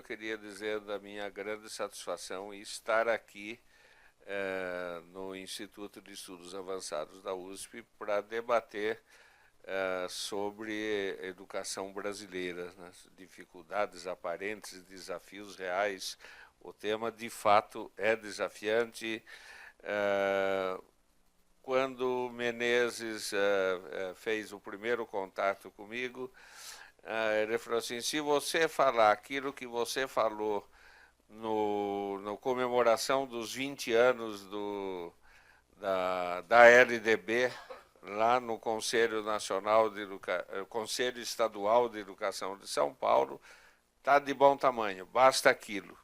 queria dizer da minha grande satisfação em estar aqui no Instituto de Estudos Avançados da USP para debater sobre educação brasileira, né? Dificuldades aparentes, desafios reais. O tema, de fato, é desafiante. Quando Menezes fez o primeiro contato comigo, ele falou assim: se você falar aquilo que você falou no comemoração dos 20 anos da LDB, lá no Conselho Nacional de Conselho Estadual de Educação de São Paulo, tá de bom tamanho, basta aquilo.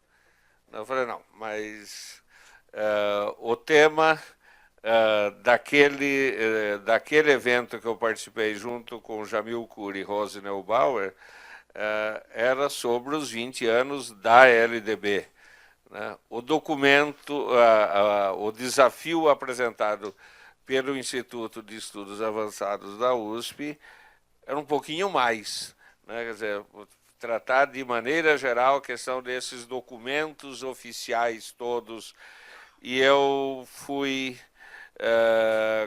Eu falei, não, mas o tema daquele evento que eu participei junto com Jamil Cury e Rose Neubauer era sobre os 20 anos da LDB. Né? O documento, o desafio apresentado pelo Instituto de Estudos Avançados da USP era um pouquinho mais. Né? Quer dizer, tratar de maneira geral a questão desses documentos oficiais todos. E eu fui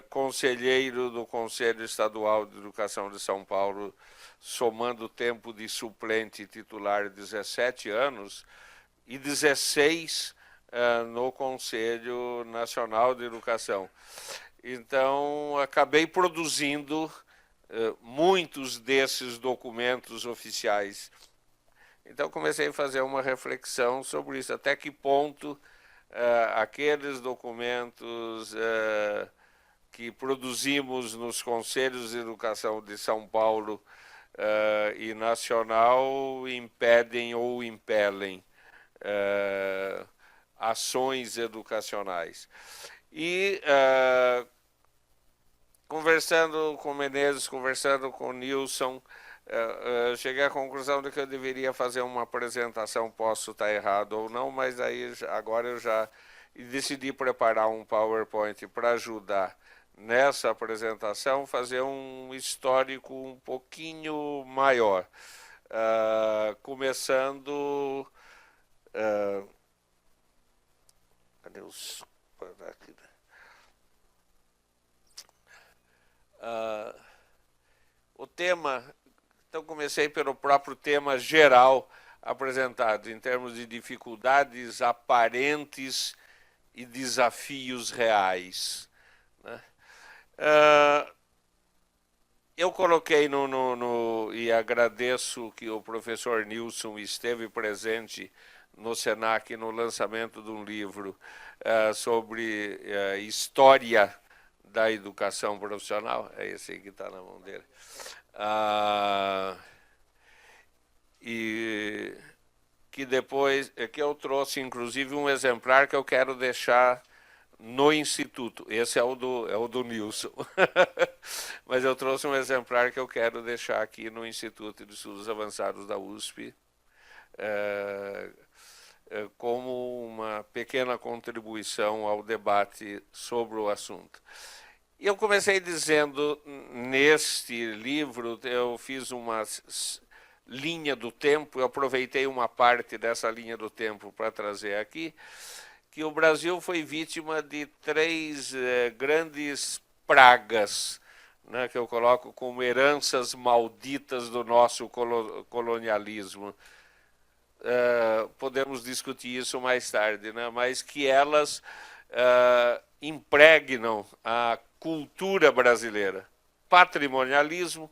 conselheiro do Conselho Estadual de Educação de São Paulo, somando tempo de suplente e titular 17 anos, e 16 no Conselho Nacional de Educação. Então, acabei produzindo muitos desses documentos oficiais. Então, comecei a fazer uma reflexão sobre isso, até que ponto aqueles documentos que produzimos nos Conselhos de Educação de São Paulo e Nacional impedem ou impelem ações educacionais. E conversando com Menezes, conversando com Nilson, cheguei à conclusão de que eu deveria fazer uma apresentação, posso estar errado ou não, mas aí agora eu já decidi preparar um PowerPoint para ajudar nessa apresentação, fazer um histórico um pouquinho maior, começando... cadê os... o tema... Então, comecei pelo próprio tema geral apresentado, em termos de dificuldades aparentes e desafios reais. Né? Eu coloquei e agradeço que o professor Nilson esteve presente no SENAC no lançamento de um livro sobre história da educação profissional. É esse aí que está na mão dele. E que depois que eu trouxe inclusive um exemplar que eu quero deixar no Instituto. Esse é o do Nilson. Mas eu trouxe um exemplar que eu quero deixar aqui no Instituto de Estudos Avançados da USP como uma pequena contribuição ao debate sobre o assunto. E eu comecei dizendo, neste livro, eu fiz uma linha do tempo, eu aproveitei uma parte dessa linha do tempo para trazer aqui, que o Brasil foi vítima de três grandes pragas, né, que eu coloco como heranças malditas do nosso colonialismo. Podemos discutir isso mais tarde, né, mas que elas impregnam a cultura brasileira: patrimonialismo,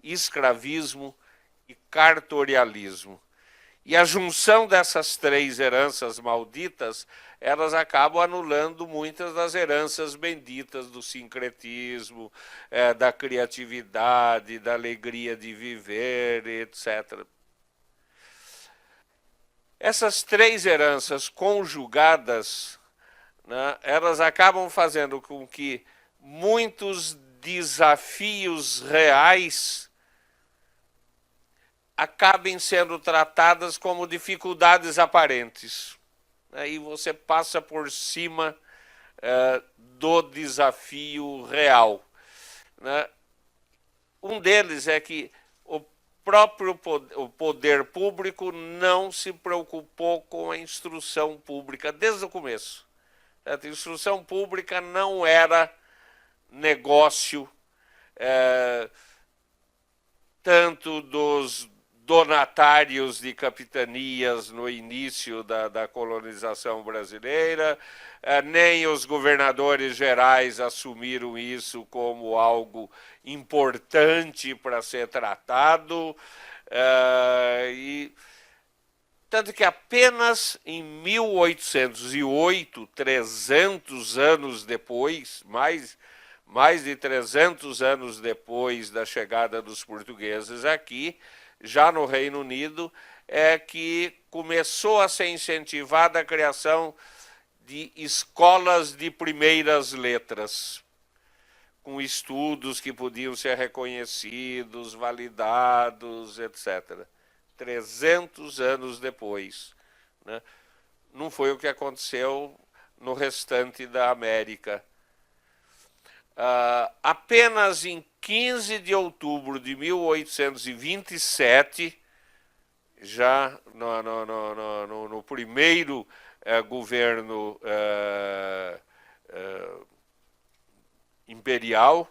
escravismo e cartorialismo. E a junção dessas três heranças malditas, elas acabam anulando muitas das heranças benditas do sincretismo, da criatividade, da alegria de viver, etc. Essas três heranças conjugadas, né, elas acabam fazendo com que muitos desafios reais acabem sendo tratadas como dificuldades aparentes. E você passa por cima do desafio real. Um deles é que o poder público não se preocupou com a instrução pública desde o começo. A instrução pública não era negócio tanto dos donatários de capitanias no início da colonização brasileira, nem os governadores gerais assumiram isso como algo importante para ser tratado, tanto que apenas em 1808, 300 anos depois, mais de 300 anos depois da chegada dos portugueses aqui, já no Reino Unido, é que começou a ser incentivada a criação de escolas de primeiras letras, com estudos que podiam ser reconhecidos, validados, etc. 300 anos depois, né? Não foi o que aconteceu no restante da América. Apenas em 15 de outubro de 1827, já no primeiro governo imperial,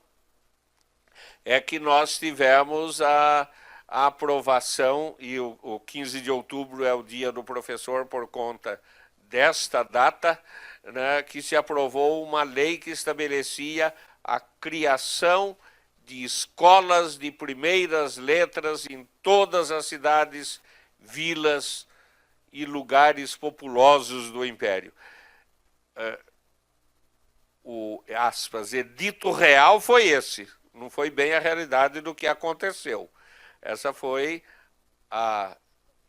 é que nós tivemos a aprovação, e o 15 de outubro é o dia do professor por conta desta data, né, que se aprovou uma lei que estabelecia a criação de escolas de primeiras letras em todas as cidades, vilas e lugares populosos do Império. O, aspas, edito real foi esse, não foi bem a realidade do que aconteceu. Essa foi a,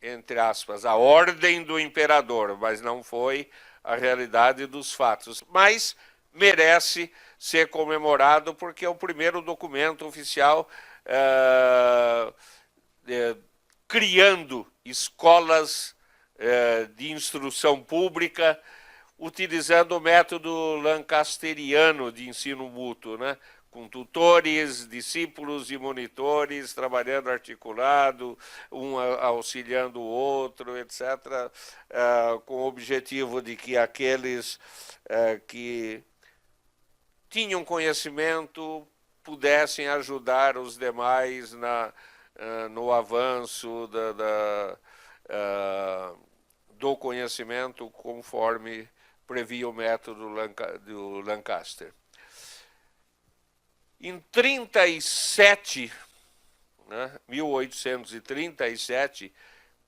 entre aspas, a ordem do imperador, mas não foi a realidade dos fatos. Mas merece ser comemorado porque é o primeiro documento oficial criando escolas de instrução pública, utilizando o método lancasteriano de ensino mútuo, né? Com tutores, discípulos e monitores, trabalhando articulado, um auxiliando o outro, etc., com o objetivo de que aqueles que tinham conhecimento pudessem ajudar os demais no avanço do conhecimento, conforme previa o método do Lancaster. Em 1837,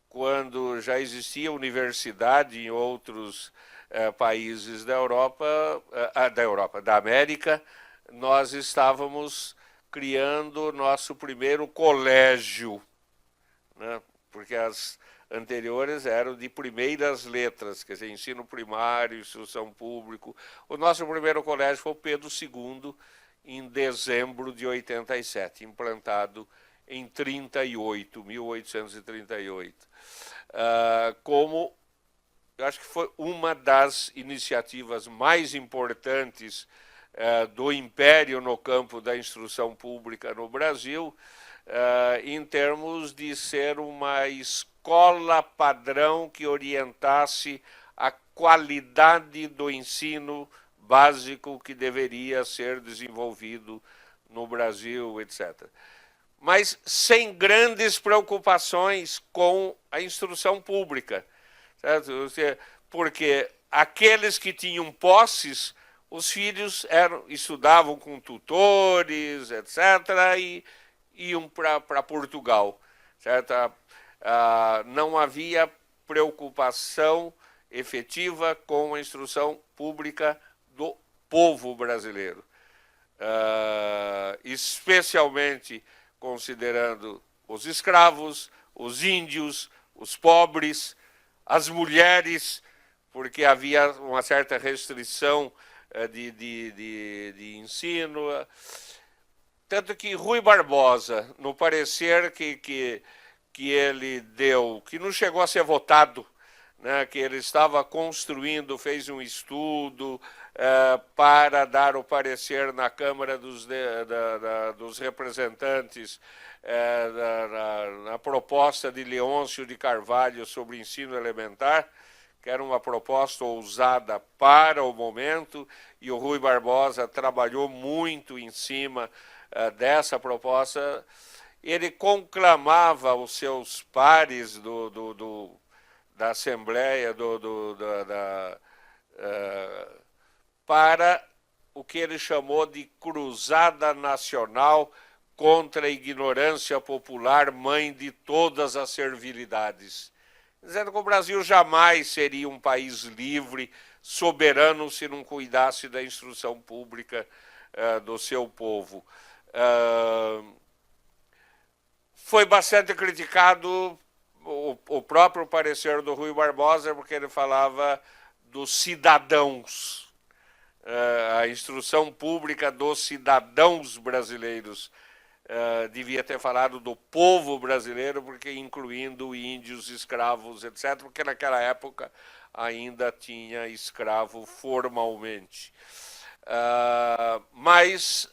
quando já existia universidade em outros países da da América, nós estávamos criando nosso primeiro colégio, né? Porque as anteriores eram de primeiras letras, quer dizer, ensino primário, instrução pública. O nosso primeiro colégio foi o Pedro II, em dezembro de 87, implantado em 1838, como eu acho que foi uma das iniciativas mais importantes do Império no campo da instrução pública no Brasil, em termos de ser uma escola padrão que orientasse a qualidade do ensino básico que deveria ser desenvolvido no Brasil, etc. Mas sem grandes preocupações com a instrução pública, certo? Porque aqueles que tinham posses, os filhos estudavam com tutores, etc., e iam para Portugal, certo? Não havia preocupação efetiva com a instrução pública do povo brasileiro, especialmente considerando os escravos, os índios, os pobres, as mulheres, porque havia uma certa restrição de ensino. Tanto que Rui Barbosa, no parecer que ele deu, que não chegou a ser votado, né, que ele estava construindo, fez um estudo para dar o parecer na Câmara dos Representantes na proposta de Leôncio de Carvalho sobre ensino elementar, que era uma proposta ousada para o momento, e o Rui Barbosa trabalhou muito em cima dessa proposta. Ele conclamava os seus pares da Assembleia para o que ele chamou de Cruzada Nacional contra a ignorância popular, mãe de todas as servilidades. Dizendo que o Brasil jamais seria um país livre, soberano, se não cuidasse da instrução pública do seu povo. Foi bastante criticado o próprio parecer do Rui Barbosa, porque ele falava dos cidadãos, a instrução pública dos cidadãos brasileiros. Devia ter falado do povo brasileiro, porque incluindo índios, escravos, etc., porque naquela época ainda tinha escravo formalmente. Mas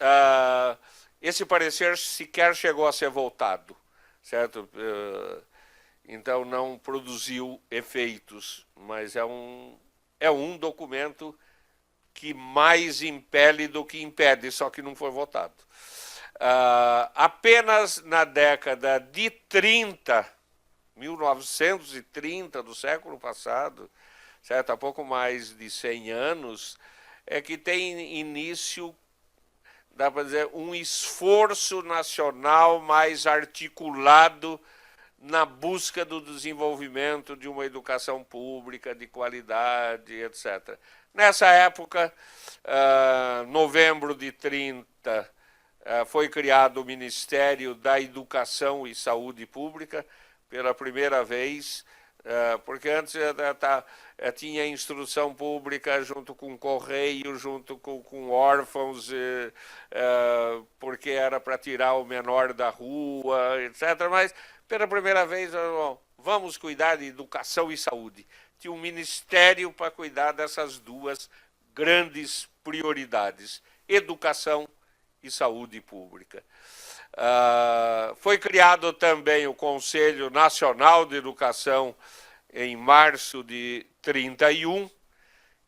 esse parecer sequer chegou a ser votado, certo? Então não produziu efeitos, mas é um documento que mais impele do que impede, só que não foi votado. Apenas na década de 1930 do século passado, certo? Há pouco mais de 100 anos, é que tem início, dá para dizer, um esforço nacional mais articulado na busca do desenvolvimento de uma educação pública de qualidade, etc. Nessa época, novembro de 30, foi criado o Ministério da Educação e Saúde Pública, pela primeira vez, porque antes tinha instrução pública junto com correio, junto com órfãos, porque era para tirar o menor da rua, etc. Mas, pela primeira vez, vamos cuidar de educação e saúde. Tinha um ministério para cuidar dessas duas grandes prioridades, educação e saúde pública. Foi criado também o Conselho Nacional de Educação em março de 31,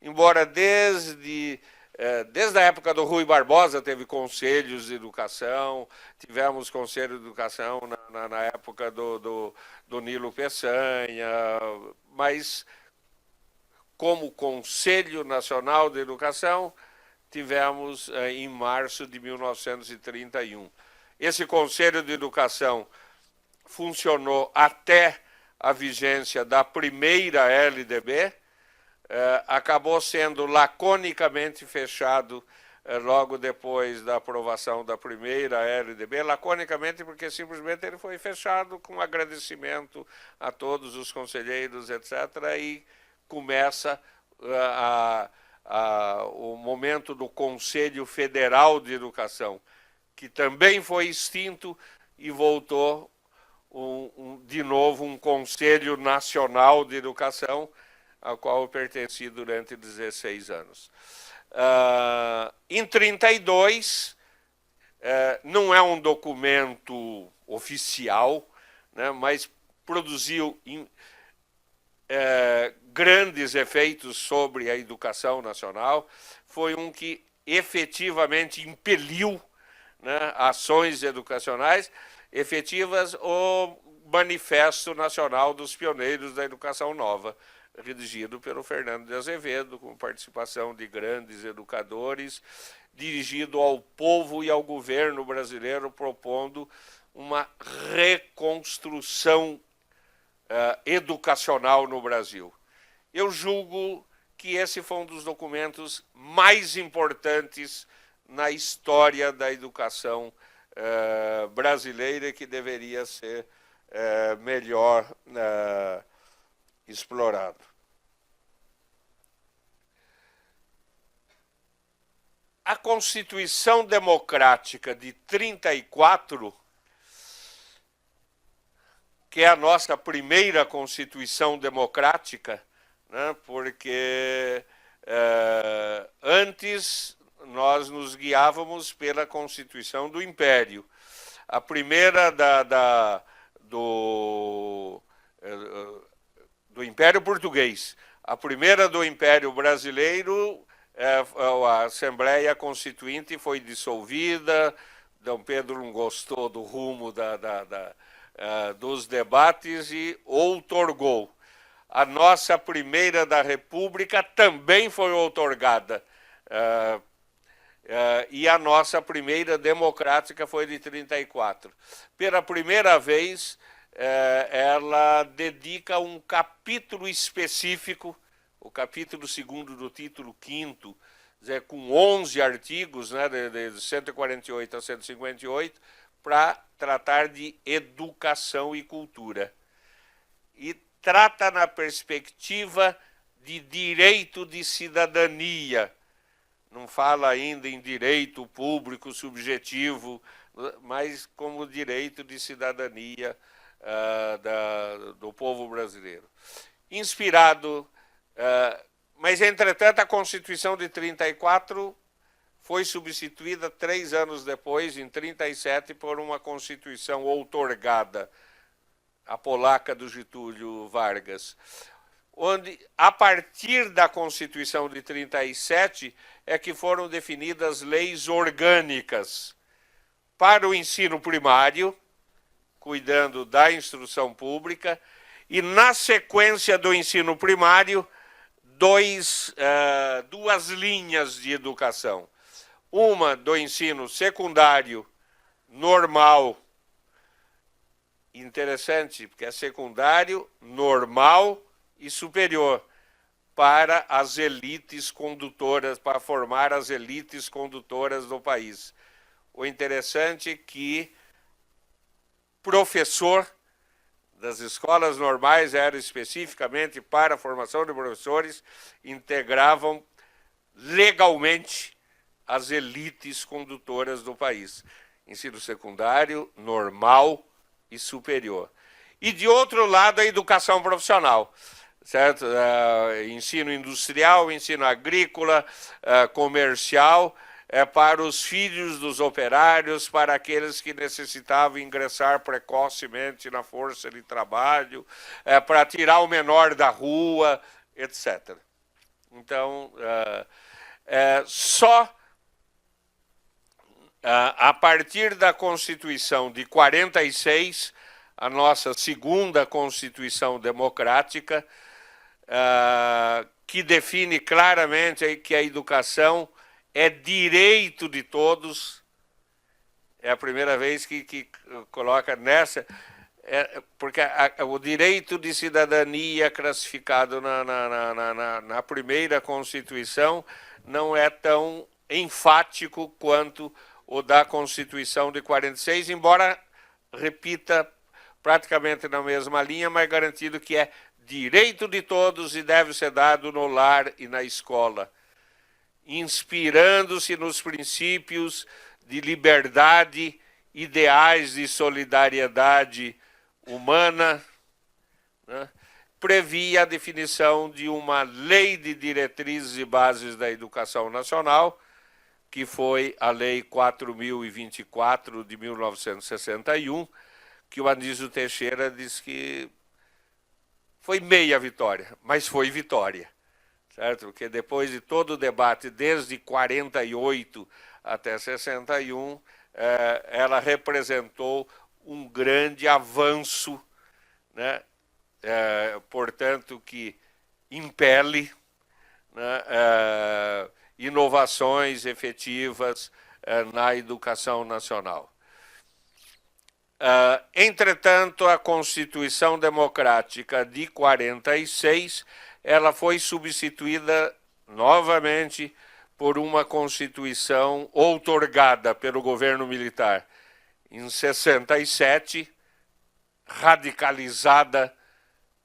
embora desde a época do Rui Barbosa teve conselhos de educação, tivemos conselho de educação na época do Nilo Peçanha, mas como Conselho Nacional de Educação tivemos em março de 1931. Esse Conselho de Educação funcionou até a vigência da primeira LDB, acabou sendo laconicamente fechado logo depois da aprovação da primeira LDB, laconicamente porque simplesmente ele foi fechado com agradecimento a todos os conselheiros, etc., e começa o momento do Conselho Federal de Educação, que também foi extinto e voltou de novo um Conselho Nacional de Educação, ao qual eu pertenci durante 16 anos. Em 32, não é um documento oficial, né, mas produziu grandes efeitos sobre a educação nacional. Foi um que efetivamente impeliu, né, ações educacionais efetivas, o Manifesto Nacional dos Pioneiros da Educação Nova, redigido pelo Fernando de Azevedo, com participação de grandes educadores, dirigido ao povo e ao governo brasileiro, propondo uma reconstrução educacional no Brasil. Eu julgo que esse foi um dos documentos mais importantes na história da educação brasileira, que deveria ser melhor explorado. A Constituição Democrática de 34 que é a nossa primeira Constituição democrática, né, porque antes nós nos guiávamos pela Constituição do Império. A primeira do Império Português. A primeira do Império Brasileiro, a Assembleia Constituinte foi dissolvida, Dom Pedro não gostou do rumo dos debates e outorgou. A nossa primeira da República também foi outorgada. E a nossa primeira democrática foi de 34. Pela primeira vez, ela dedica um capítulo específico, o capítulo 2º do título 5º, com 11 artigos, né, de 148 a 158, para tratar de educação e cultura. E trata na perspectiva de direito de cidadania. Não fala ainda em direito público subjetivo, mas como direito de cidadania do povo brasileiro. Inspirado, mas entretanto a Constituição de 34 foi substituída 3 anos depois, em 37, por uma Constituição outorgada, a polaca do Getúlio Vargas, onde, a partir da Constituição de 37, é que foram definidas leis orgânicas para o ensino primário, cuidando da instrução pública, e na sequência do ensino primário, duas linhas de educação. Uma do ensino secundário normal, interessante, porque é secundário, normal e superior, para as elites condutoras, para formar as elites condutoras do país. O interessante é que professor das escolas normais era especificamente para a formação de professores, integravam legalmente as elites condutoras do país. Ensino secundário, normal e superior. E, de outro lado, a educação profissional, certo? Ensino industrial, ensino agrícola, comercial, para os filhos dos operários, para aqueles que necessitavam ingressar precocemente na força de trabalho, para tirar o menor da rua, etc. Então, só a partir da Constituição de 46, a nossa segunda Constituição democrática, que define claramente que a educação é direito de todos, é a primeira vez que coloca nessa, porque o direito de cidadania classificado na primeira Constituição não é tão enfático quanto o da Constituição de 46, embora repita praticamente na mesma linha, mas garantido que é direito de todos e deve ser dado no lar e na escola, inspirando-se nos princípios de liberdade, ideais de solidariedade humana, né? Previa a definição de uma lei de diretrizes e bases da educação nacional, que foi a Lei 4.024 de 1961, que o Anísio Teixeira diz que foi meia vitória, mas foi vitória, certo? Porque depois de todo o debate, desde 48 até 61, ela representou um grande avanço, né? Portanto, que impele, né, inovações efetivas na educação nacional. Entretanto, a Constituição Democrática de 46, ela foi substituída novamente por uma Constituição outorgada pelo governo militar em 67, radicalizada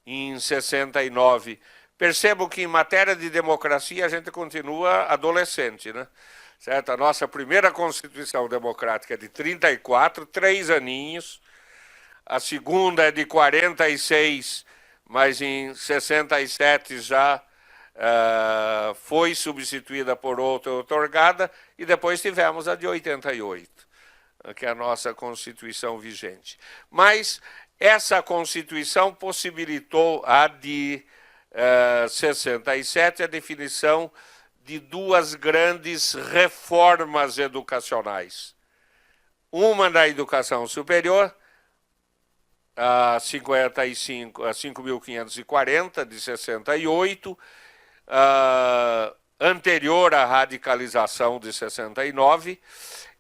em 69. Percebo que em matéria de democracia a gente continua adolescente, né? Certo? A nossa primeira Constituição Democrática é de 34, 3 aninhos. a segunda é de 46, mas em 67 já foi substituída por outra outorgada, e depois tivemos a de 88, que é a nossa Constituição vigente. Mas essa Constituição possibilitou a de 67, a definição de duas grandes reformas educacionais. Uma na educação superior, a 5.540, de 68, anterior à radicalização de 69,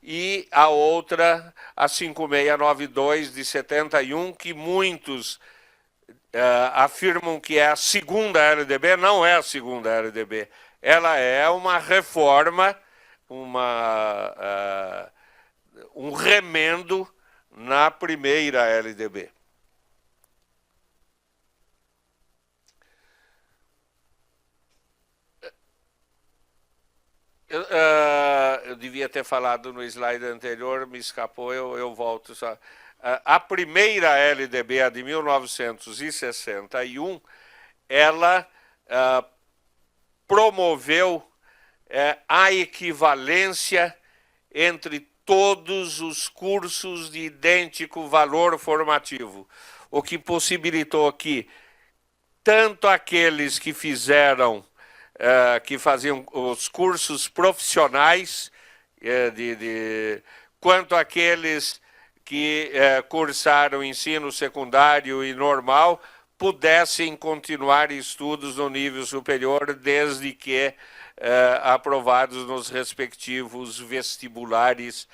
e a outra, a 5.692, de 71, que muitos afirmam que é a segunda LDB. Não é a segunda LDB. Ela é uma reforma, um remendo na primeira LDB. Eu devia ter falado no slide anterior, me escapou, eu volto só. A primeira LDB, a de 1961, ela promoveu a equivalência entre todos os cursos de idêntico valor formativo, o que possibilitou que tanto aqueles que faziam os cursos profissionais, quanto aqueles que cursaram ensino secundário e normal, pudessem continuar estudos no nível superior, desde que aprovados nos respectivos vestibulares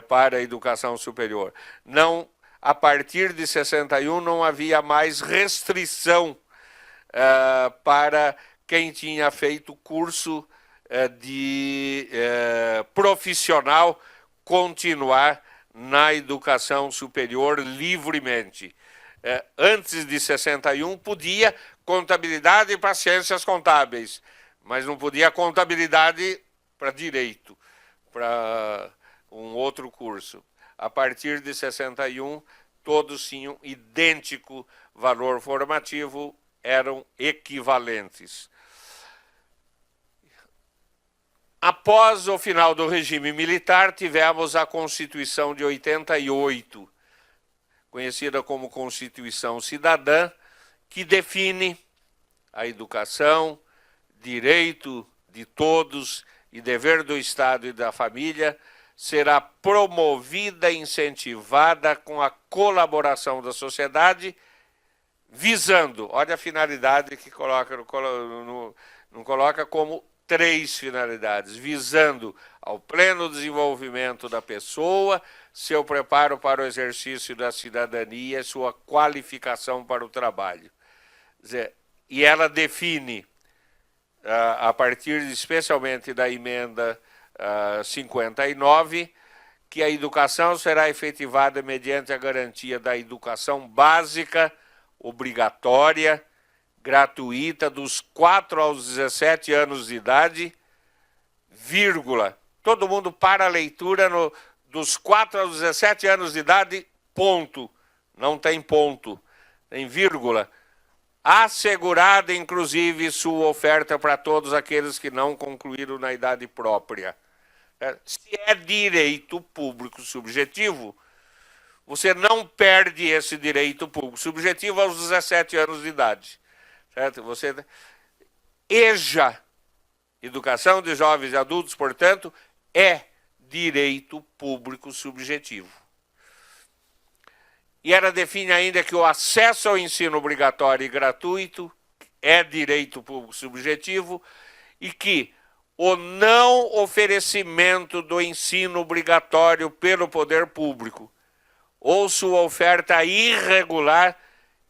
para a educação superior. Não, a partir de 61 não havia mais restrição para quem tinha feito curso de profissional continuar na educação superior livremente. Antes de 61 podia contabilidade para ciências contábeis, mas não podia contabilidade para direito, para um outro curso. A partir de 61, todos tinham idêntico valor formativo, eram equivalentes. Após o final do regime militar, tivemos a Constituição de 88, conhecida como Constituição Cidadã, que define a educação, direito de todos e dever do Estado e da família, será promovida e incentivada com a colaboração da sociedade, visando, olha a finalidade que coloca, não coloca como 3 finalidades, visando ao pleno desenvolvimento da pessoa, seu preparo para o exercício da cidadania, sua qualificação para o trabalho. Quer dizer, e ela define, a partir especialmente da emenda 59, que a educação será efetivada mediante a garantia da educação básica, obrigatória, gratuita, dos 4 aos 17 anos de idade, vírgula. Todo mundo para a leitura dos 4 aos 17 anos de idade, ponto. Não tem ponto, tem vírgula. Assegurada, inclusive, sua oferta para todos aqueles que não concluíram na idade própria. Se é direito público subjetivo, você não perde esse direito público subjetivo aos 17 anos de idade. Certo? EJA, Educação de Jovens e Adultos, portanto, é direito público subjetivo. E ela define ainda que o acesso ao ensino obrigatório e gratuito é direito público subjetivo e que o não oferecimento do ensino obrigatório pelo poder público ou sua oferta irregular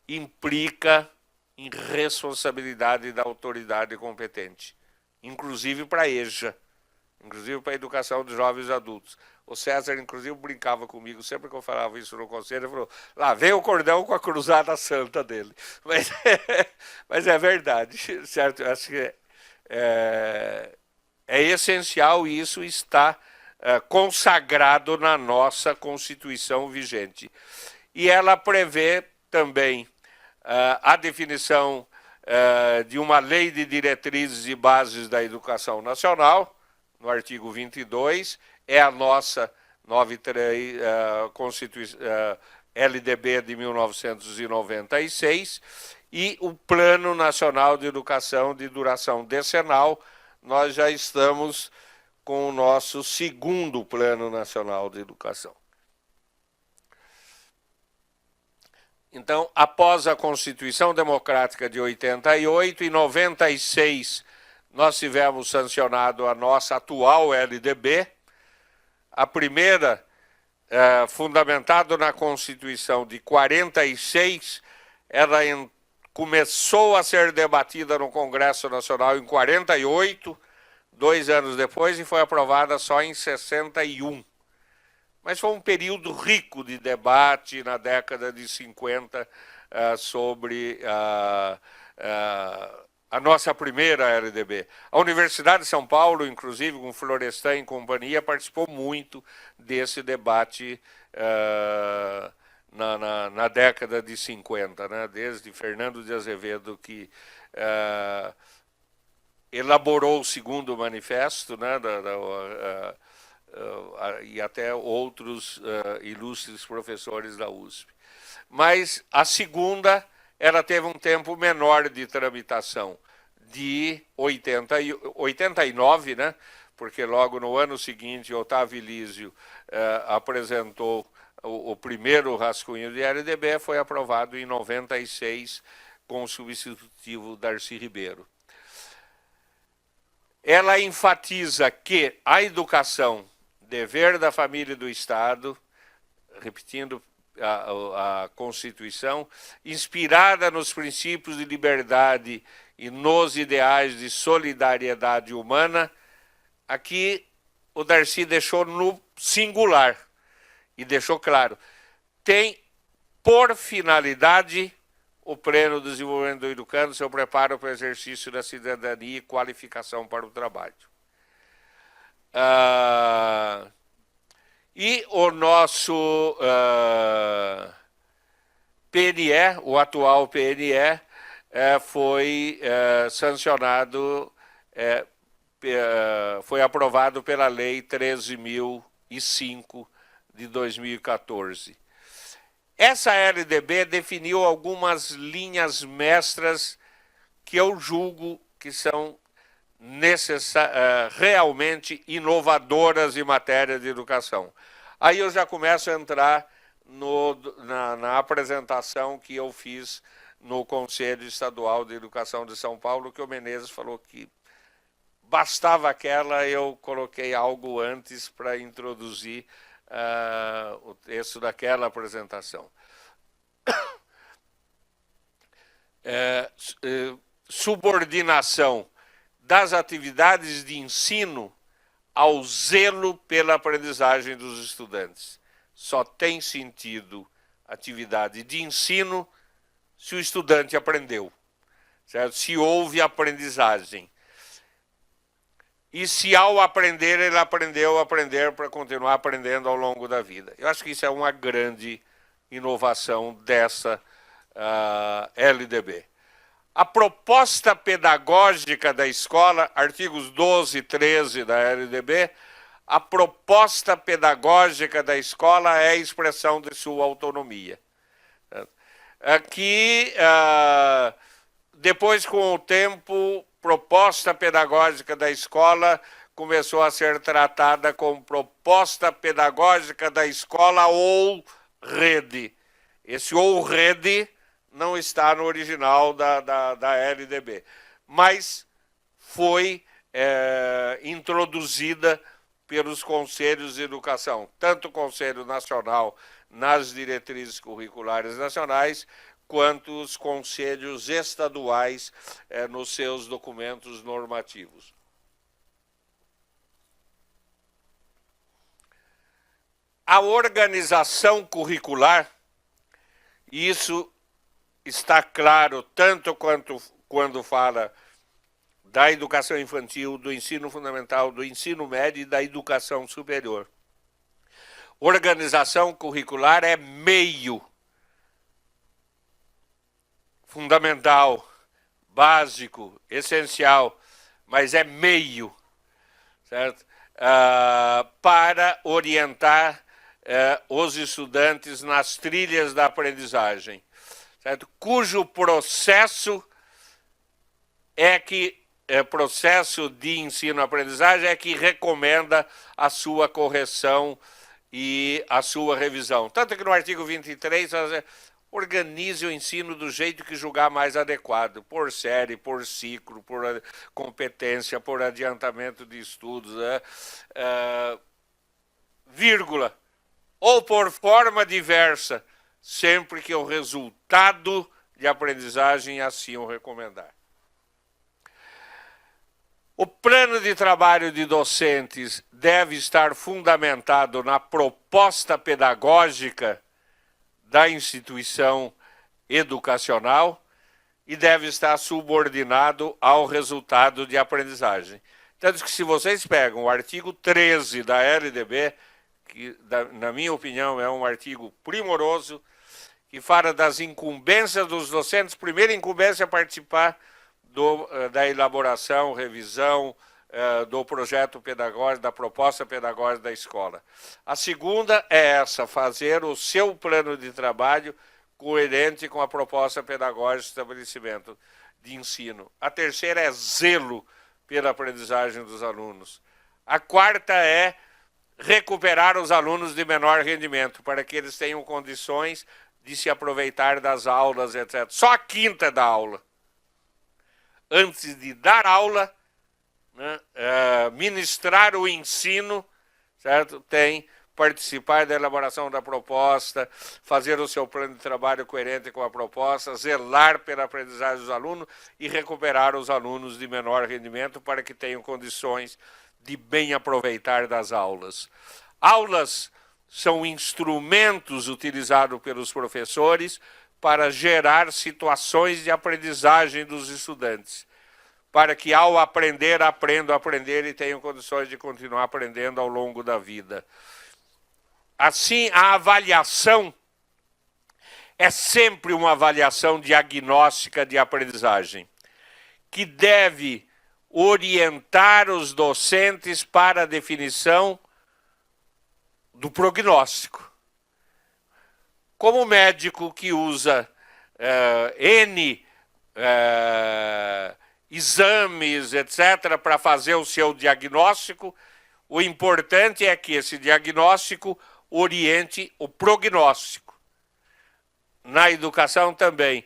implica em responsabilidade da autoridade competente, inclusive para a EJA, inclusive para a educação de jovens e adultos. O César, inclusive, brincava comigo, sempre que eu falava isso no conselho, ele falou, lá vem o cordão com a cruzada santa dele. Mas é verdade, certo? Acho que é essencial e isso está consagrado na nossa Constituição vigente. e ela prevê também a definição de uma lei de diretrizes e bases da educação nacional, no artigo 22, é a nossa 93, LDB de 1996, e o Plano Nacional de Educação de duração decenal. Nós já estamos com o nosso segundo Plano Nacional de Educação. Então, após a Constituição Democrática de 88, em 96, nós tivemos sancionado a nossa atual LDB, a primeira, fundamentada na Constituição de 46, ela começou a ser debatida no Congresso Nacional em 48, 2 anos depois, e foi aprovada só em 61. Mas foi um período rico de debate na década de 50 sobre a nossa primeira LDB. A Universidade de São Paulo, inclusive, com Florestan e companhia, participou muito desse debate na década de 50, né? Desde Fernando de Azevedo, que elaborou o segundo manifesto, né, e até outros ilustres professores da USP. Mas a segunda, ela teve um tempo menor de tramitação, de 89, né? Porque logo no ano seguinte, Otávio Elísio apresentou o primeiro rascunho de LDB, foi aprovado em 96 com o substitutivo Darcy Ribeiro. Ela enfatiza que a educação, dever da família e do Estado, repetindo a Constituição, inspirada nos princípios de liberdade e nos ideais de solidariedade humana. Aqui o Darcy deixou no singular e deixou claro, tem por finalidade o pleno desenvolvimento do educando, seu preparo para o exercício da cidadania e qualificação para o trabalho. E o nosso PNE, o atual PNE, foi sancionado, foi aprovado pela Lei 13.005 de 2014. Essa LDB definiu algumas linhas mestras que eu julgo que são realmente inovadoras em matéria de educação. Aí eu já começo a entrar na apresentação que eu fiz no Conselho Estadual de Educação de São Paulo, que o Menezes falou que bastava aquela, eu coloquei algo antes para introduzir o texto daquela apresentação. Subordinação das atividades de ensino ao zelo pela aprendizagem dos estudantes. Só tem sentido atividade de ensino se o estudante aprendeu, certo? Se houve aprendizagem. E se ao aprender, ele aprendeu a aprender para continuar aprendendo ao longo da vida. Eu acho que isso é uma grande inovação dessa LDB. A proposta pedagógica da escola, artigos 12 e 13 da LDB, a proposta pedagógica da escola é a expressão de sua autonomia. Aqui, depois, com o tempo, proposta pedagógica da escola começou a ser tratada como proposta pedagógica da escola ou rede. Esse ou rede não está no original da LDB, mas foi introduzida pelos conselhos de educação, tanto o Conselho Nacional nas diretrizes curriculares nacionais, quanto os conselhos estaduais nos seus documentos normativos. A organização curricular, isso está claro tanto quando fala da educação infantil, do ensino fundamental, do ensino médio e da educação superior. Organização curricular é meio fundamental, básico, essencial, mas é meio, certo? Para orientar os estudantes nas trilhas da aprendizagem, certo? Cujo processo processo de ensino-aprendizagem é que recomenda a sua correção e a sua revisão. Tanto que no artigo 23, organize o ensino do jeito que julgar mais adequado, por série, por ciclo, por competência, por adiantamento de estudos, vírgula, ou por forma diversa, sempre que o resultado de aprendizagem assim o recomendar. O plano de trabalho de docentes deve estar fundamentado na proposta pedagógica da instituição educacional e deve estar subordinado ao resultado de aprendizagem. Tanto que se vocês pegam o artigo 13 da LDB, que na minha opinião é um artigo primoroso, que fala das incumbências dos docentes, primeira incumbência é participar da elaboração, revisão do projeto pedagógico, da proposta pedagógica da escola. A segunda é essa, fazer o seu plano de trabalho coerente com a proposta pedagógica do estabelecimento de ensino. A terceira é zelo pela aprendizagem dos alunos. A quarta é recuperar os alunos de menor rendimento, para que eles tenham condições de se aproveitar das aulas, etc. Só a quinta da aula. Antes de dar aula, né, ministrar o ensino, certo? Tem participar da elaboração da proposta, fazer o seu plano de trabalho coerente com a proposta, zelar pela aprendizagem dos alunos e recuperar os alunos de menor rendimento para que tenham condições de bem aproveitar das aulas. Aulas são instrumentos utilizados pelos professores para gerar situações de aprendizagem dos estudantes, para que ao aprender, aprendam a aprender e tenham condições de continuar aprendendo ao longo da vida. Assim, a avaliação é sempre uma avaliação diagnóstica de aprendizagem, que deve orientar os docentes para a definição do prognóstico. Como médico que usa N exames, etc., para fazer o seu diagnóstico, o importante é que esse diagnóstico oriente o prognóstico. Na educação também,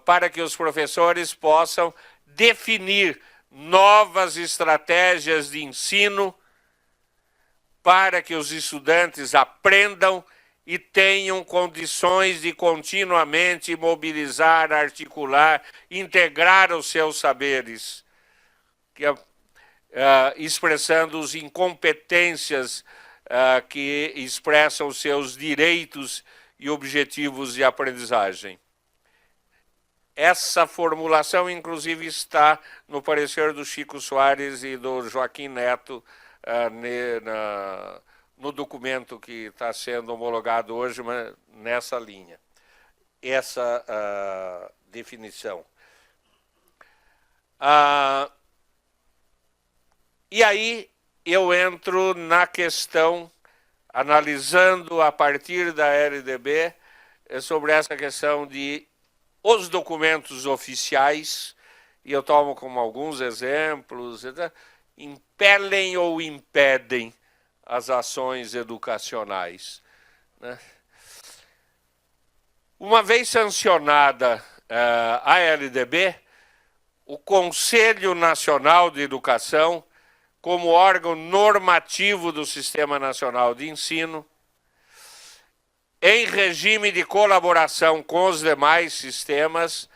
para que os professores possam definir novas estratégias de ensino para que os estudantes aprendam e tenham condições de continuamente mobilizar, articular, integrar os seus saberes, expressando-os em competências que expressam os seus direitos e objetivos de aprendizagem. Essa formulação, inclusive, está no parecer do Chico Soares e do Joaquim Neto no documento que está sendo homologado hoje, mas nessa linha. Essa definição. E aí eu entro na questão, analisando a partir da LDB, sobre essa questão de os documentos oficiais, e eu tomo como alguns exemplos, impelem ou impedem as ações educacionais, né? Uma vez sancionada a LDB, o Conselho Nacional de Educação, como órgão normativo do Sistema Nacional de Ensino, em regime de colaboração com os demais sistemas,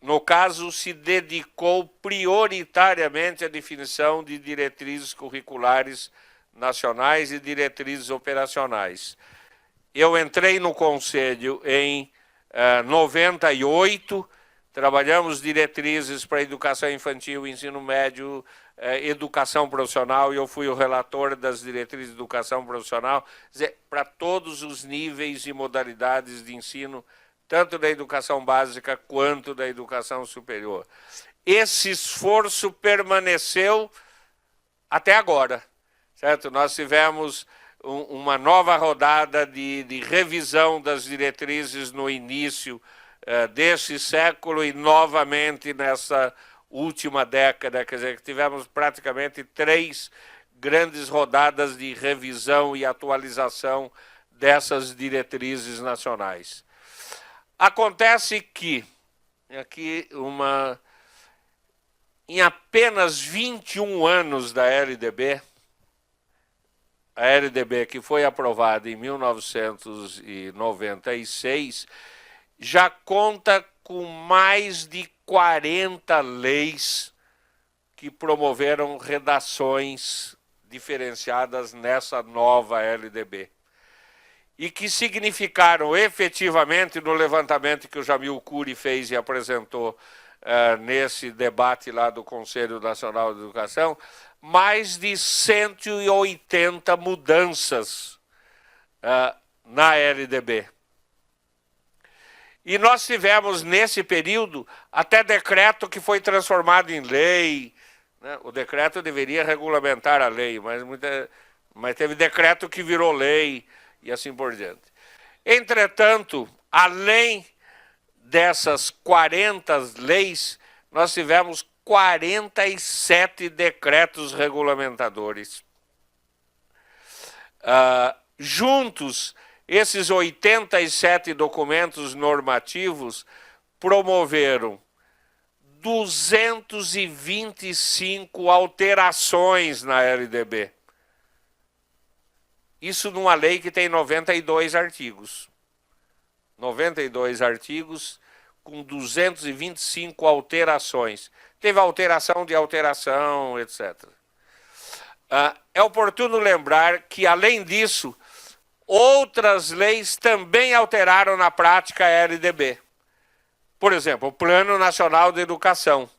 no caso, se dedicou prioritariamente à definição de diretrizes curriculares nacionais e diretrizes operacionais. Eu entrei no Conselho em 98, trabalhamos diretrizes para a educação infantil, ensino médio, educação profissional, e eu fui o relator das diretrizes de educação profissional, para todos os níveis e modalidades de ensino, tanto da educação básica quanto da educação superior. Esse esforço permaneceu até agora, certo? Nós tivemos uma nova rodada de revisão das diretrizes no início desse século e novamente nessa última década, quer dizer, que tivemos praticamente 3 grandes rodadas de revisão e atualização dessas diretrizes nacionais. Acontece que, aqui em apenas 21 anos da LDB, a LDB que foi aprovada em 1996, já conta com mais de 40 leis que promoveram redações diferenciadas nessa nova LDB. E que significaram efetivamente, no levantamento que o Jamil Cury fez e apresentou nesse debate lá do Conselho Nacional de Educação, mais de 180 mudanças na LDB. E nós tivemos, nesse período, até decreto que foi transformado em lei, né? O decreto deveria regulamentar a lei, mas teve decreto que virou lei, e assim por diante. Entretanto, além dessas 40 leis, nós tivemos 47 decretos regulamentadores. Juntos, esses 87 documentos normativos promoveram 225 alterações na LDB. Isso numa lei que tem 92 artigos. 92 artigos com 225 alterações. Teve alteração de alteração, etc. É oportuno lembrar que, além disso, outras leis também alteraram na prática a LDB. Por exemplo, o Plano Nacional de Educação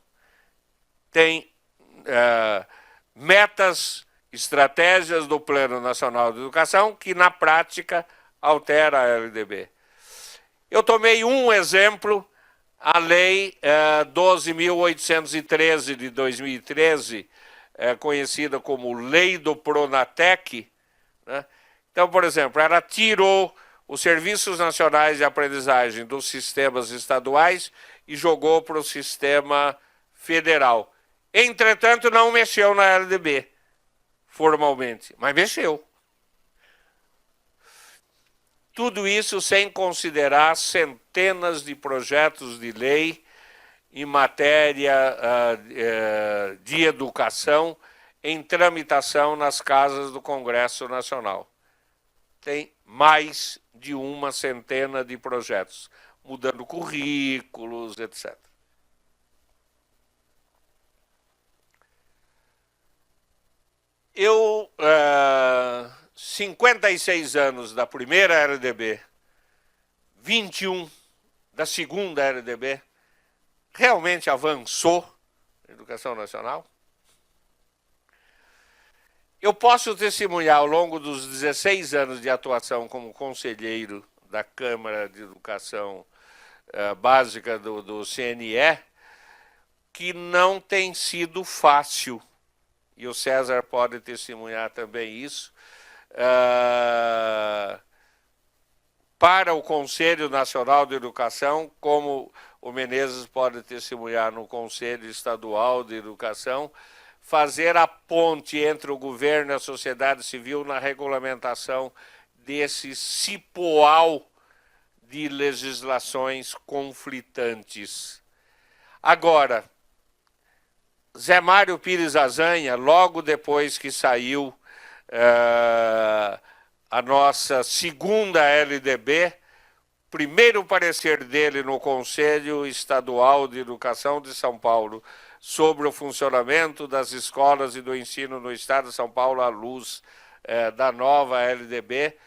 tem metas, estratégias do Plano Nacional de Educação que, na prática, altera a LDB. Eu tomei um exemplo, a Lei 12.813 de 2013, conhecida como Lei do Pronatec, né? Então, por exemplo, ela tirou os Serviços Nacionais de Aprendizagem dos sistemas estaduais e jogou para o sistema federal. Entretanto, não mexeu na LDB, formalmente, mas mexeu. Tudo isso sem considerar centenas de projetos de lei em matéria de educação em tramitação nas casas do Congresso Nacional. Tem mais de uma centena de projetos, mudando currículos, etc. Eu, 56 anos da primeira LDB, 21 da segunda LDB, realmente avançou a educação nacional? Eu posso testemunhar, ao longo dos 16 anos de atuação como conselheiro da Câmara de Educação Básica do CNE, que não tem sido fácil, e o César pode testemunhar também isso, para o Conselho Nacional de Educação, como o Menezes pode testemunhar no Conselho Estadual de Educação, fazer a ponte entre o governo e a sociedade civil na regulamentação desse cipoal de legislações conflitantes. Agora, Zé Mário Pires Azanha, logo depois que saiu a nossa segunda LDB, primeiro parecer dele no Conselho Estadual de Educação de São Paulo sobre o funcionamento das escolas e do ensino no Estado de São Paulo à luz da nova LDB,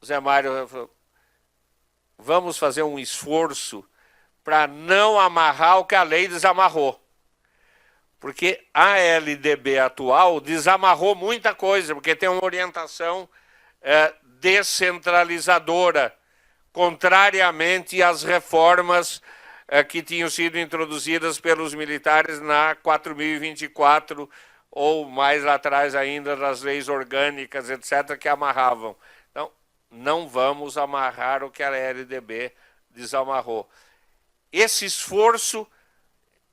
Zé Mário falou, vamos fazer um esforço para não amarrar o que a lei desamarrou. Porque a LDB atual desamarrou muita coisa, porque tem uma orientação descentralizadora, contrariamente às reformas que tinham sido introduzidas pelos militares na 4.024, ou mais lá atrás ainda das leis orgânicas, etc., que amarravam. Então, não vamos amarrar o que a LDB desamarrou. Esse esforço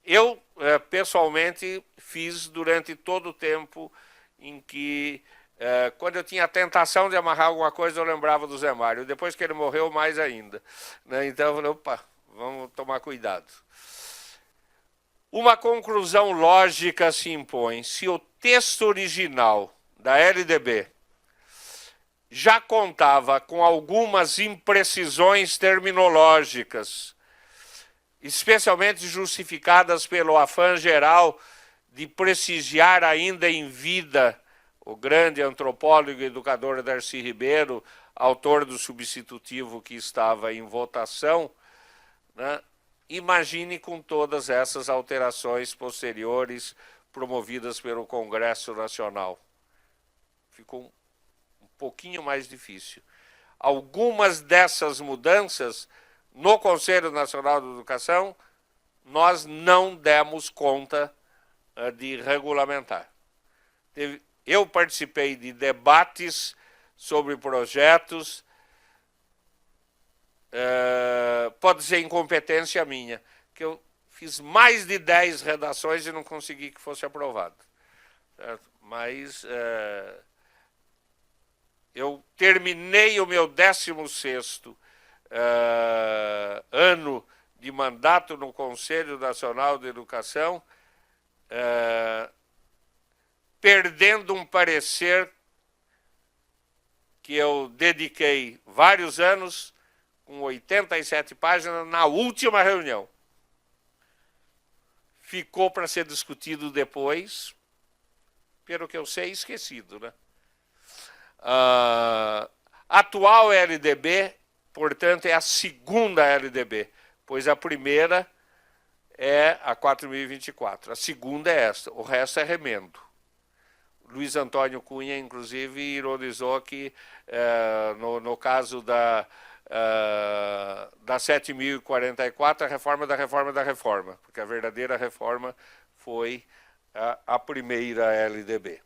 eu, pessoalmente, fiz durante todo o tempo em que, quando eu tinha a tentação de amarrar alguma coisa, eu lembrava do Zé Mário. Depois que ele morreu, mais ainda. Né? Então eu falei, opa, vamos tomar cuidado. Uma conclusão lógica se impõe. Se o texto original da LDB já contava com algumas imprecisões terminológicas, especialmente justificadas pelo afã geral de prestigiar ainda em vida o grande antropólogo e educador Darcy Ribeiro, autor do substitutivo que estava em votação, né? Imagine com todas essas alterações posteriores promovidas pelo Congresso Nacional. Ficou um pouquinho mais difícil. Algumas dessas mudanças no Conselho Nacional de Educação, nós não demos conta de regulamentar. Eu participei de debates sobre projetos, pode ser incompetência minha, que eu fiz mais de 10 redações e não consegui que fosse aprovado. Certo? Mas eu terminei o meu 16º ano de mandato no Conselho Nacional de Educação, perdendo um parecer que eu dediquei vários anos, com 87 páginas, na última reunião. Ficou para ser discutido depois, pelo que eu sei, esquecido, né? Atual LDB, portanto, é a segunda LDB, pois a primeira é a 4.024. A segunda é esta, o resto é remendo. Luiz Antônio Cunha, inclusive, ironizou que, no caso da 7.044, a reforma da reforma da reforma, porque a verdadeira reforma foi a primeira LDB.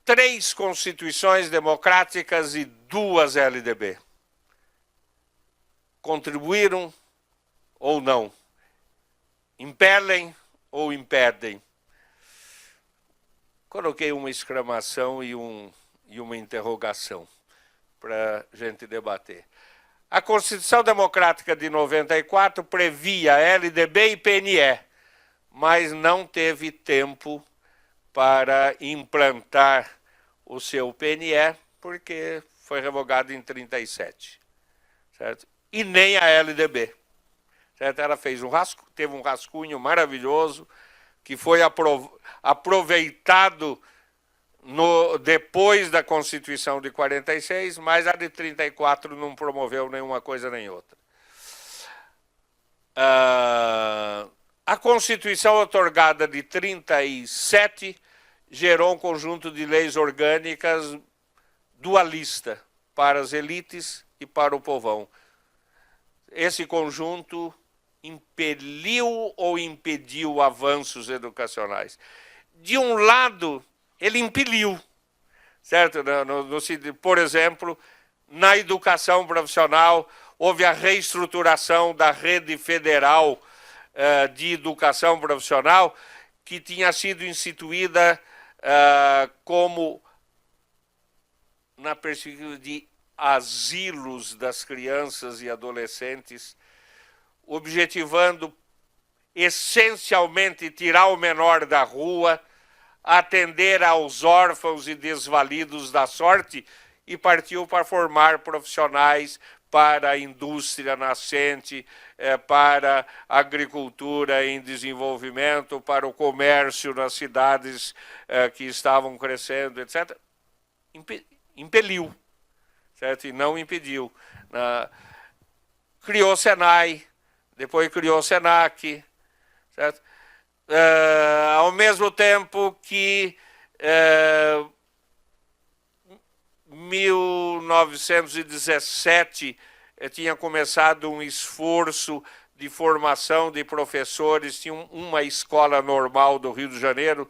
3 constituições democráticas e 2 LDB. Contribuíram ou não? Impelem ou impedem? Coloquei uma exclamação e uma interrogação para a gente debater. A Constituição Democrática de 94 previa LDB e PNE, mas não teve tempo para implantar o seu PNE, porque foi revogado em 37, certo? E nem a LDB. Certo? Ela fez teve um rascunho maravilhoso, que foi aproveitado depois da Constituição de 46, mas a de 34 não promoveu nenhuma coisa nem outra. A Constituição otorgada de 37 gerou um conjunto de leis orgânicas dualista para as elites e para o povão. Esse conjunto impeliu ou impediu avanços educacionais? De um lado, ele impeliu, certo? Por exemplo, na educação profissional, houve a reestruturação da rede federal de educação profissional, que tinha sido instituída como na perspectiva de asilos das crianças e adolescentes, objetivando essencialmente tirar o menor da rua, atender aos órfãos e desvalidos da sorte, e partiu para formar profissionais para a indústria nascente, para a agricultura em desenvolvimento, para o comércio nas cidades que estavam crescendo, etc. Impeliu, certo? E não impediu. Criou Senai, depois criou o SENAC, certo? Ao mesmo tempo que 1917 tinha começado um esforço de formação de professores, tinha uma escola normal do Rio de Janeiro,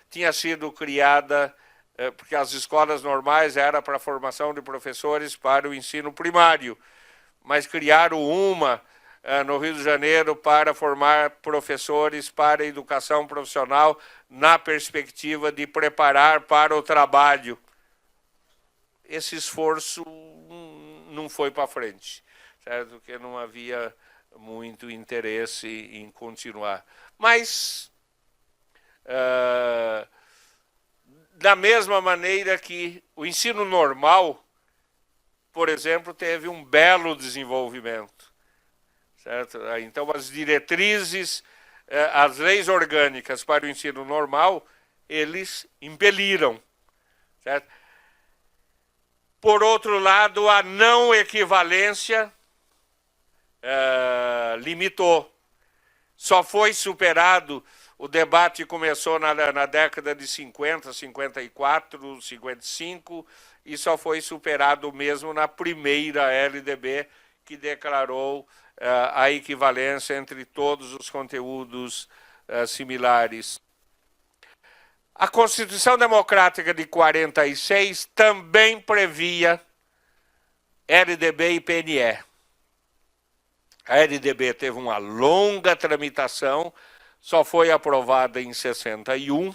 tinha sido criada, porque as escolas normais eram para a formação de professores para o ensino primário, mas criaram uma no Rio de Janeiro para formar professores para a educação profissional na perspectiva de preparar para o trabalho. Esse esforço não foi para frente, certo? Porque não havia muito interesse em continuar. Mas, da mesma maneira que o ensino normal, por exemplo, teve um belo desenvolvimento, certo? Então, as diretrizes, as leis orgânicas para o ensino normal, eles impeliram, certo? Por outro lado, a não equivalência limitou. Só foi superado, o debate começou na década de 50, 54, 55, e só foi superado mesmo na primeira LDB, que declarou a equivalência entre todos os conteúdos similares. A Constituição Democrática de 46 também previa LDB e PNE. A LDB teve uma longa tramitação, só foi aprovada em 61.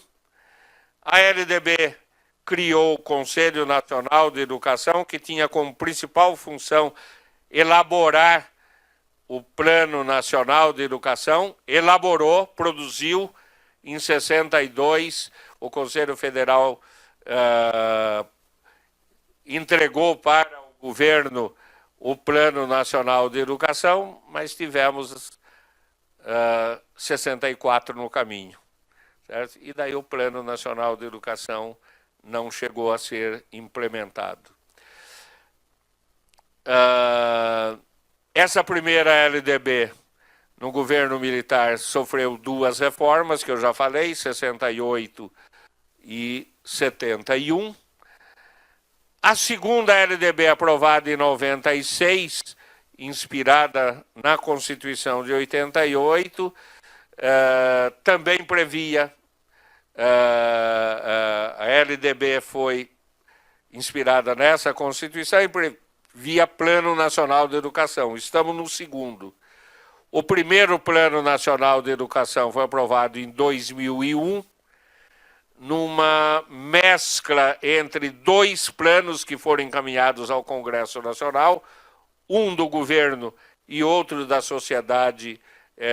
A LDB criou o Conselho Nacional de Educação, que tinha como principal função elaborar o Plano Nacional de Educação, elaborou, produziu. Em 62, o Conselho Federal entregou para o governo o Plano Nacional de Educação, mas tivemos 64 no caminho, certo? E daí o Plano Nacional de Educação não chegou a ser implementado. Essa primeira LDB no governo militar sofreu duas reformas, que eu já falei, 68 e 71. A segunda LDB, aprovada em 96, inspirada na Constituição de 88, também previa, a LDB foi inspirada nessa Constituição e previa Plano Nacional de Educação. Estamos no segundo. O primeiro Plano Nacional de Educação foi aprovado em 2001, numa mescla entre dois planos que foram encaminhados ao Congresso Nacional, um do governo e outro da sociedade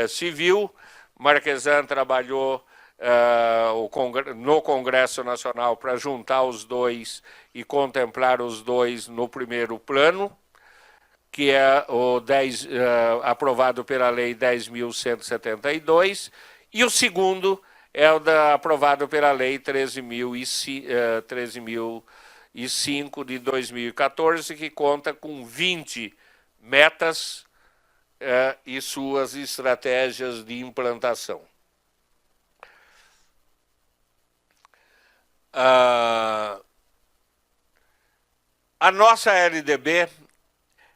civil. Marquesan trabalhou no Congresso Nacional para juntar os dois e contemplar os dois no primeiro plano, que é o aprovado pela Lei 10.172, e o segundo é o aprovado pela Lei 13.005 de 2014, que conta com 20 metas e suas estratégias de implantação. A nossa LDB,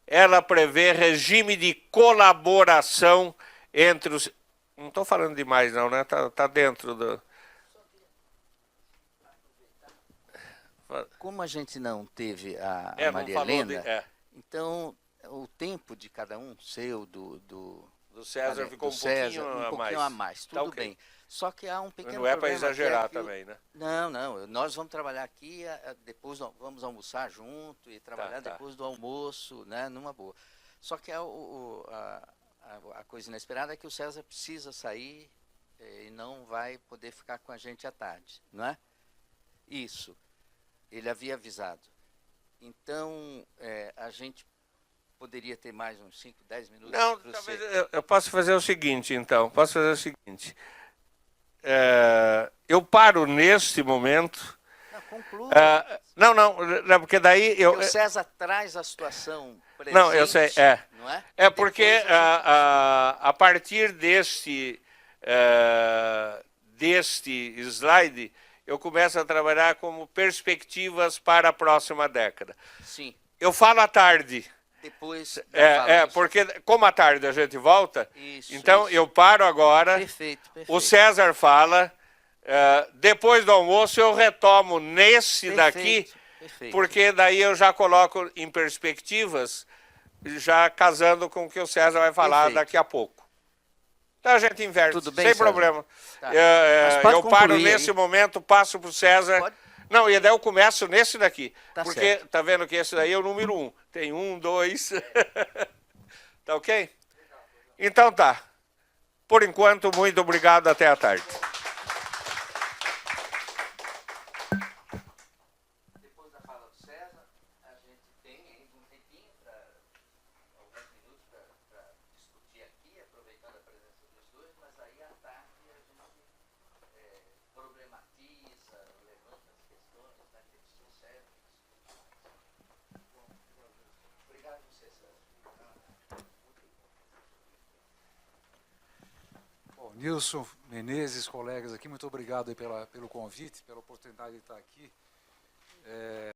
ela prevê regime de colaboração entre os... Não estou falando demais não, né? Tá dentro do... Como a gente não teve a Maria Helena, então o tempo de cada um, seu, do César, ficou um pouquinho a mais. Tudo tá, okay. Bem. Só que há um pequeno problema. Não é para exagerar também, né? Não. Nós vamos trabalhar aqui, depois vamos almoçar junto e trabalhar depois do almoço, né? Numa boa. Só que a coisa inesperada é que o César precisa sair e não vai poder ficar com a gente à tarde, não é? Isso. Ele havia avisado. Então, a gente poderia ter mais uns 5, 10 minutos. Não, talvez eu posso fazer o seguinte, então. Eu paro neste momento. Não, Conclua. Não, porque daí eu... O César traz a situação presente, não, eu sei, não é? É porque a partir deste slide, eu começo a trabalhar como perspectivas para a próxima década. Sim. Eu falo à tarde. Depois porque como à tarde a gente volta, então eu paro agora, perfeito. O César fala, depois do almoço eu retomo nesse daqui, porque daí eu já coloco em perspectivas, já casando com o que o César vai falar daqui a pouco. Então a gente inverte, tudo bem, sem César? problema. Tá. Eu paro nesse momento, passo para o César. Pode? Não, e daí eu começo nesse daqui. Tá porque certo. tá vendo que esse daí é o número 1. Tem 1, 2. Tá ok? Então tá. Por enquanto, muito obrigado. Até a tarde. Depois da fala do César, a gente tem ainda um tempinho alguns minutos para discutir aqui, aproveitando a presença dos dois, mas aí à tarde a gente problematiza, levanta as questões, né, que eles trouxeram. Obrigado a você, César. Bom, Nilson Menezes, colegas aqui, muito obrigado aí pelo convite, pela oportunidade de estar aqui.